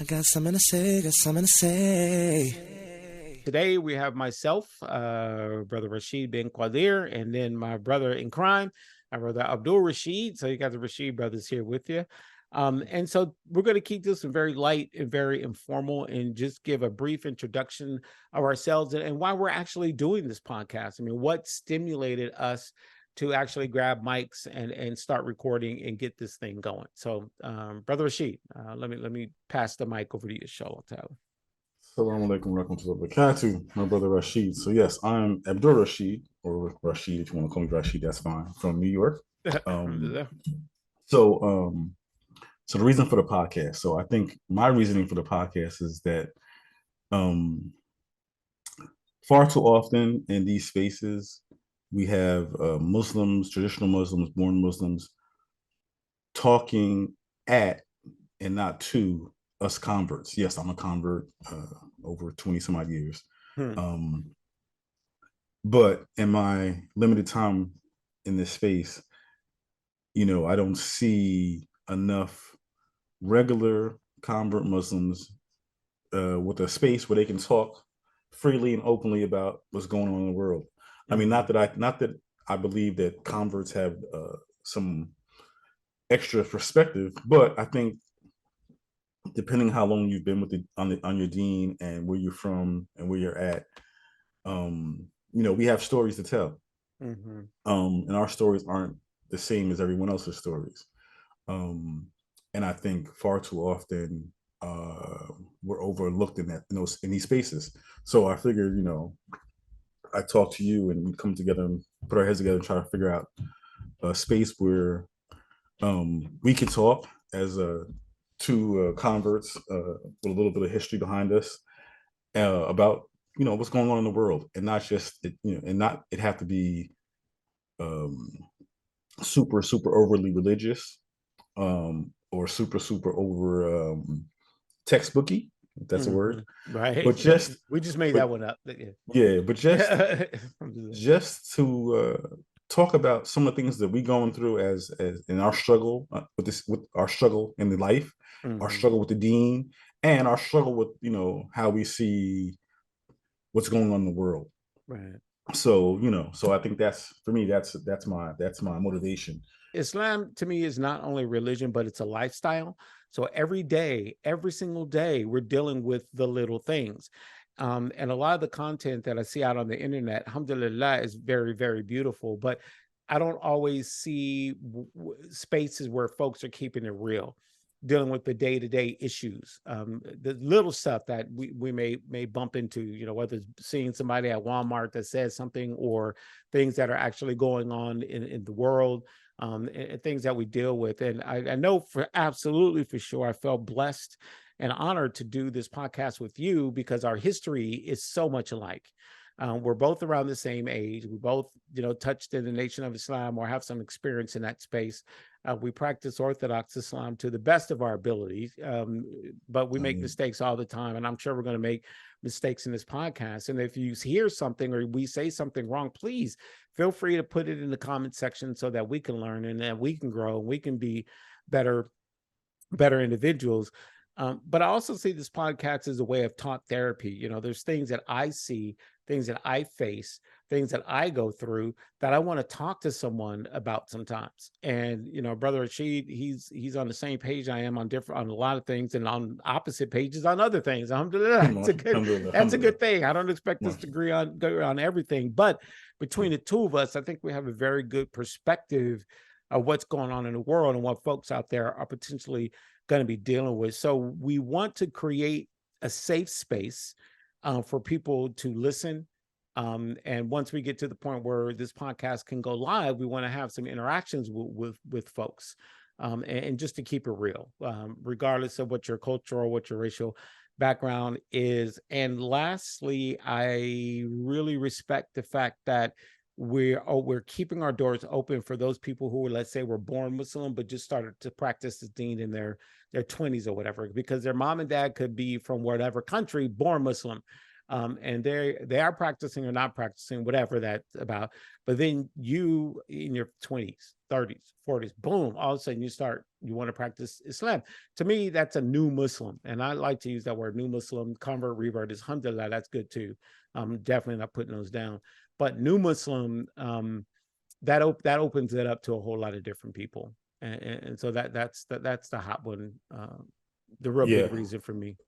I got something to say, got something to say. Today we have myself, Brother Rasheed bin Qadir, and then my brother in crime, my brother Abdul Rashid. So you got the Rashid brothers here with you. And so we're going to keep this very light and very informal and just give a brief introduction of ourselves and why we're actually doing this podcast. I mean, what stimulated us to actually grab mics and start recording and get this thing going. So, Brother Rashid, let me pass the mic over to you, Shalom. Assalamu alaikum warahmatullahi wabarakatuh, my brother Rashid. So yes, I'm Abdul Rashid, or Rashid if you want to call me Rashid, that's fine, from New York. So the reason for the podcast. So I think my reasoning for the podcast is that far too often in these spaces, we have Muslims, traditional Muslims, born Muslims, talking at and not to us converts. Yes, I'm a convert, over 20 some odd years. But in my limited time in this space, I don't see enough regular convert Muslims with a space where they can talk freely and openly about what's going on in the world. I mean, not that I believe that converts have some extra perspective, but I think depending how long you've been with on your deen and where you're from and where you're at, we have stories to tell, and our stories aren't the same as everyone else's stories, and I think far too often we're overlooked in these spaces. So I figured, I talk to you and we come together and put our heads together and try to figure out a space where we can talk as two converts with a little bit of history behind us about what's going on in the world, and not just it have to be super overly religious or super over textbooky, if that's a word, right? But we just made that one up. But just to talk about some of the things that we going through as in our struggle with our struggle in the life, our struggle with the deen, and our struggle with how we see what's going on in the world. Right. So so I think that's, for me, that's my motivation. Islam to me is not only religion, but it's a lifestyle. So every day, every single day, we're dealing with the little things. And a lot of the content that I see out on the internet, alhamdulillah, is very, very beautiful. But I don't always see spaces where folks are keeping it real, dealing with the day-to-day issues, the little stuff that we may bump into, whether it's seeing somebody at Walmart that says something, or things that are actually going on in the world, and things that we deal with. And I know absolutely for sure, I felt blessed and honored to do this podcast with you because our history is so much alike. We're both around the same age. We both, touched in the Nation of Islam or have some experience in that space. We practice Orthodox Islam to the best of our abilities, but we make mistakes all the time. And I'm sure we're going to make mistakes in this podcast. And if you hear something or we say something wrong, please feel free to put it in the comment section so that we can learn and that we can grow and we can be better individuals. But I also see this podcast as a way of talk therapy. There's things that I see, things that I face, things that I go through that I want to talk to someone about sometimes. And, Brother Rashid, he's on the same page I am on a lot of things, and on opposite pages on other things. That's a good thing. I don't expect us to agree on everything, but between the two of us, I think we have a very good perspective of what's going on in the world and what folks out there are potentially going to be dealing with. So we want to create a safe space for people to listen. And once we get to the point where this podcast can go live, we want to have some interactions with folks, and just to keep it real, regardless of what your cultural or what your racial background is. And lastly, I really respect the fact that we're keeping our doors open for those people who, let's say, were born Muslim but just started to practice the deen in their 20s or whatever, because their mom and dad could be from whatever country, born Muslim, and they are practicing or not practicing, whatever that's about. But then you, in your 20s, 30s, 40s, boom, all of a sudden you start you want to practice Islam. To me, that's a new Muslim. And I like to use that word, new Muslim. Convert, revert is alhamdulillah, that's good too. I'm definitely not putting those down. But new Muslim, that opens it up to a whole lot of different people. And so that's the hot one, the real big reason for me.